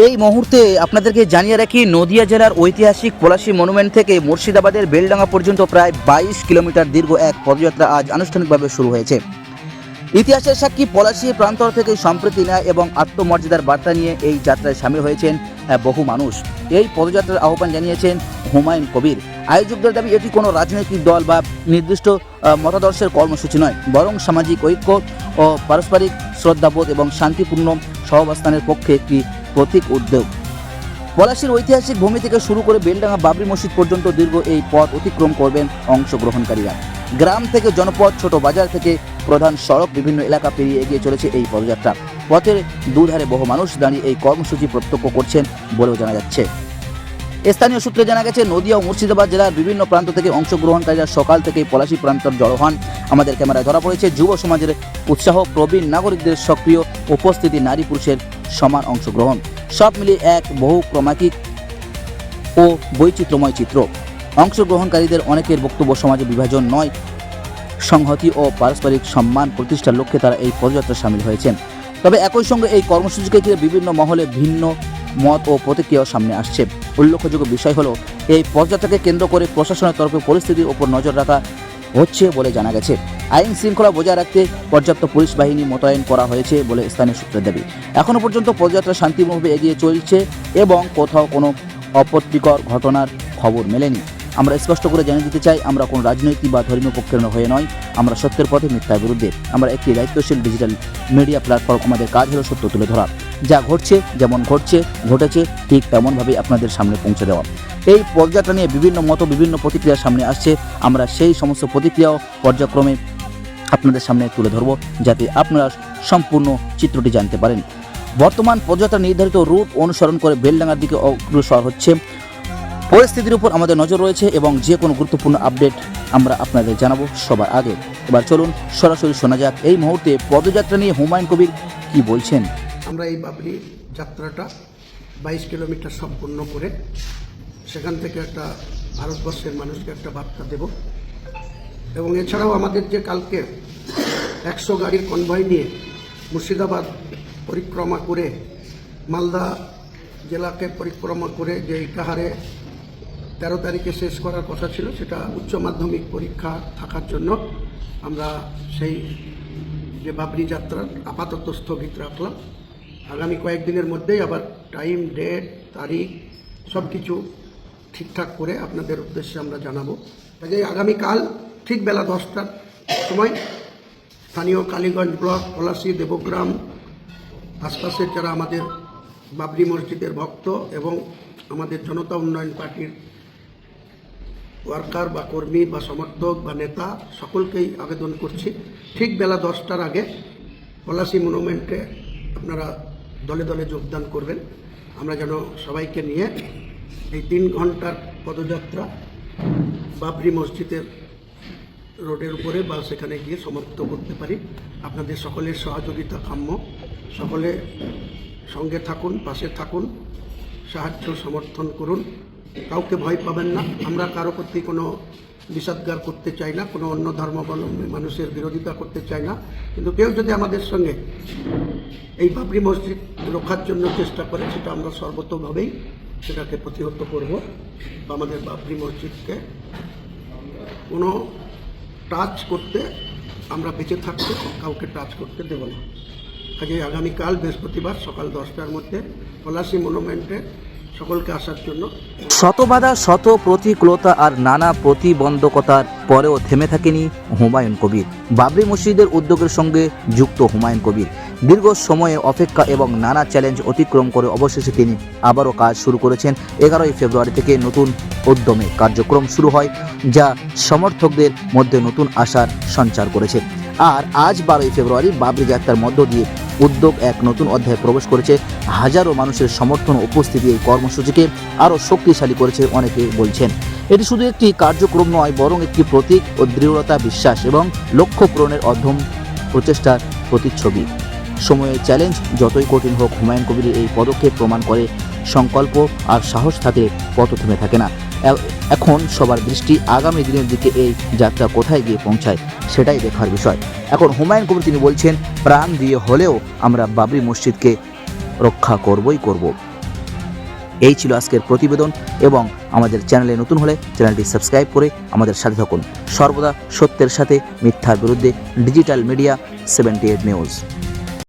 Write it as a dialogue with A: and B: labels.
A: এই মুহূর্তে আপনাদেরকে জানিয়ে রাখি, নদিয়া জেলার ঐতিহাসিক পলাশী মনুমেন্ট থেকে মুর্শিদাবাদের বেলডাঙ্গা পর্যন্ত প্রায় 22 কিলোমিটার দীর্ঘ এক পদযাত্রা আজ আনুষ্ঠানিকভাবে শুরু হয়েছে। ইতিহাসের সাক্ষী পলাশী প্রান্তর থেকে সম্প্রীতি ন্যায় এবং আত্মমর্যাদার বার্তা নিয়ে এই যাত্রায় সামিল হয়েছেন বহু মানুষ। এই পদযাত্রার আহ্বান জানিয়েছেন হুমায়ুন কবির। আয়োজকদের দাবি, এটি কোনো রাজনৈতিক দল বা নির্দিষ্ট মতাদর্শের কর্মসূচি নয়, বরং সামাজিক ঐক্য ও পারস্পরিক শ্রদ্ধাবোধ এবং শান্তিপূর্ণ সহাবস্থানের পক্ষে একটি প্রতীক উদ্যোগ। পলাশীর ঐতিহাসিক ভূমি থেকে শুরু করে বেলডাঙ্গা বাবরি মসজিদ পর্যন্ত দীর্ঘ এই পথ অতিক্রম করবেন অংশগ্রহণকারীরা। গ্রাম থেকে জনপদ, ছোট বাজার থেকে প্রধান সড়ক, বিভিন্ন এলাকা পেরিয়ে এগিয়ে চলেছে এই পদযাত্রা। পথের দুধারে বহু মানুষ দাঁড়িয়ে এই কর্মসূচি প্রত্যক্ষ করছেন বলেও জানা যাচ্ছে। স্থানীয় সূত্রে জানা গেছে, নদিয়া ও মুর্শিদাবাদ জেলার বিভিন্ন প্রান্ত থেকে অংশগ্রহণকারীরা সকাল থেকেই পলাশী প্রান্তর জড়ো হন। আমাদের ক্যামেরায় ধরা পড়েছে যুব সমাজের উৎসাহ, প্রবীণ নাগরিকদের সক্রিয় উপস্থিতি, নারী পুরুষের সমান অংশগ্রহণ, সব মিলিয়ে এক বহু ক্রমাঙ্কিক ও বৈচিত্র্যময় চিত্র। অংশগ্রহণকারীদের অনেকের বক্তব্য, সমাজে বিভাজন নয়, সংহতি ও পারস্পরিক সম্মান প্রতিষ্ঠার লক্ষ্যে তারা এই পদযাত্রায় সামিল হয়েছেন। তবে একই সঙ্গে এই কর্মসূচিকে ঘিরে বিভিন্ন মহলে ভিন্ন মত ও প্রতিক্রিয়াও সামনে আসছে। উল্লেখযোগ্য বিষয় হলো, এই পদযাত্রাকে কেন্দ্র করে প্রশাসনের তরফে পরিস্থিতির উপর নজর রাখা হচ্ছে বলে জানা গেছে। আইন শৃঙ্খলা বজায় রাখতে পর্যাপ্ত পুলিশ বাহিনী মোতায়েন করা হয়েছে বলে স্থানীয় সূত্রের দাবি। এখনও পর্যন্ত পদযাত্রা শান্তিপূর্ণভাবে এগিয়ে চলছে এবং কোথাও কোনো অপ্রীতিকর ঘটনার খবর মেলেনি। আমরা স্পষ্ট করে জানিয়ে দিতে চাই, আমরা কোনো রাজনৈতিক বা ধর্মীয় পক্ষের হয়ে নয়, আমরা সত্যের পথে, মিথ্যার বিরুদ্ধে। আমরা একটি দায়িত্বশীল ডিজিটাল মিডিয়া প্ল্যাটফর্ম। আমাদের কাজ হলো সত্য তুলে ধরা, যা ঘটছে, যেমন ঘটেছে ঠিক তেমনভাবেই আপনাদের সামনে পৌঁছে দেওয়া। এই পদযাত্রা নিয়ে বিভিন্ন মত, বিভিন্ন প্রতিক্রিয়া সামনে আসছে। আমরা সেই সমস্ত প্রতিক্রিয়াও পর্যায়ক্রমে আপনাদের সামনে তুলে ধরব, যাতে আপনারা সম্পূর্ণ চিত্রটি জানতে পারেন। বর্তমান পদযাত্রা নির্ধারিত রুট অনুসরণ করে বেলডাঙ্গার দিকে অগ্রসর হচ্ছে। পরিস্থিতির উপর আমাদের নজর রয়েছে এবং যে কোনো গুরুত্বপূর্ণ আপডেট আমরা আপনাদের জানাবো সবার আগে। এবার চলুন সরাসরি শোনা যাক এই মুহূর্তে পদযাত্রা নিয়ে হুমায়ুন কবির কি বলছেন।
B: আমরা এই বাবরি যাত্রাটা 22 কিলোমিটার সম্পূর্ণ করে সেখান থেকে একটা ভারতবর্ষের মানুষকে একটা বার্তা দেব এবং এছাড়াও আমাদের যে কালকে 100 গাড়ির কনভয় নিয়ে মুর্শিদাবাদ পরিক্রমা করে মালদা জেলাকে পরিক্রমা করে যে ইটাহারে 13 তারিখে শেষ করার কথা ছিল, সেটা উচ্চ মাধ্যমিক পরীক্ষা থাকার জন্য আমরা সেই যে বাবরি যাত্রা আপাতত স্থগিত রাখলাম। আগামী কয়েকদিনের মধ্যেই আবার টাইম, ডেট, তারিখ সব কিছু ঠিকঠাক করে আপনাদের উদ্দেশ্যে আমরা জানাবো। কাজে আগামীকাল ঠিক বেলা 10টার সময় স্থানীয় কালীগঞ্জ ব্লক, পলাশী, দেবগ্রাম আশপাশের যারা আমাদের বাবরি মসজিদের ভক্ত এবং আমাদের জনতা উন্নয়ন পার্টির ওয়ার্কার বা কর্মী বা সমর্থক বা নেতা, সকলকেই আবেদন করছি, ঠিক বেলা 10টার আগে পলাশী মনুমেন্টে আপনারা দলে দলে যোগদান করবেন। আমরা যেন সবাইকে নিয়ে এই 3 ঘন্টার পদযাত্রা বাবরি মসজিদের রোডের উপরে বা সেখানে গিয়ে সমাপ্ত করতে পারি। আপনাদের সকলের সহযোগিতা কাম্য। সকলে সঙ্গে থাকুন, পাশে থাকুন, সাহায্য সমর্থন করুন। কাউকে ভয় পাবেন না। আমরা কারো প্রতি কোনো বিষাদগার করতে চাই না, কোনো অন্য ধর্মাবলম্বী মানুষের বিরোধিতা করতে চাই না। কিন্তু কেউ যদি আমাদের সঙ্গে এই বাবরি মসজিদ রক্ষার জন্য চেষ্টা করে, সেটা আমরা সর্বতোভাবেই সেটাকে প্রতিহত করব বা আমাদের বাবরি মসজিদকে কোনো টাচ করতে আমরা বেঁচে থাকতে কাউকে টাচ করতে দেব না। কাজে আগামীকাল বৃহস্পতিবার সকাল 10টার মধ্যে পলাশী মনুমেন্টে সকলকে আসার জন্য।
A: শত বাধা, শত প্রতিকূলতা আর নানা প্রতিবন্ধকতার পরেও থেমে থাকেনি হুমায়ুন কবির। বাবরি মসজিদের উদ্যোগের সঙ্গে যুক্ত হুমায়ুন কবির দীর্ঘ সময়ে অপেক্ষা এবং নানা চ্যালেঞ্জ অতিক্রম করে অবশেষে তিনি আবারও কাজ শুরু করেছেন। 11ই ফেব্রুয়ারি থেকে নতুন উদ্যমে কার্যক্রম শুরু হয়, যা সমর্থকদের মধ্যে নতুন আশার সঞ্চার করেছে। আর আজ 12ই ফেব্রুয়ারি বাবরি যাত্রার মধ্য দিয়ে উদ্যোগ এক নতুন অধ্যায়ে প্রবেশ করেছে। হাজারো মানুষের সমর্থন ও উপস্থিতি এই কর্মসূচিকে আরও শক্তিশালী করেছে। অনেকে বলছেন এটি শুধু একটি কার্যক্রম নয়, বরং একটি প্রতীক ও দৃঢ়তা, বিশ্বাস এবং লক্ষ্য পূরণের অধ্যম প্রচেষ্টার প্রতিচ্ছবি। সময়ের চ্যালেঞ্জ যতই কঠিন হোক, হুমায়ুন কবিরের এই পদক্ষেপ প্রমাণ করে সংকল্প আর সাহস থাকলে পথ থেমে থাকে না। এখন সবার দৃষ্টি আগামী দিনের দিকে। এই যাত্রা কোথায় গিয়ে পৌঁছায় সেটাই দেখার বিষয়। এখন হুমায়ুন কবির তিনি বলছেন, প্রাণ দিয়ে হলেও আমরা বাবরি মসজিদকে রক্ষা করবই করব। এই ছিল আজকের প্রতিবেদন, এবং আমাদের চ্যানেলে নতুন হলে চ্যানেলটি সাবস্ক্রাইব করে আমাদের সাথে থাকুন। সর্বদা সত্যের সাথে, মিথ্যার বিরুদ্ধে। Digital media 78 news.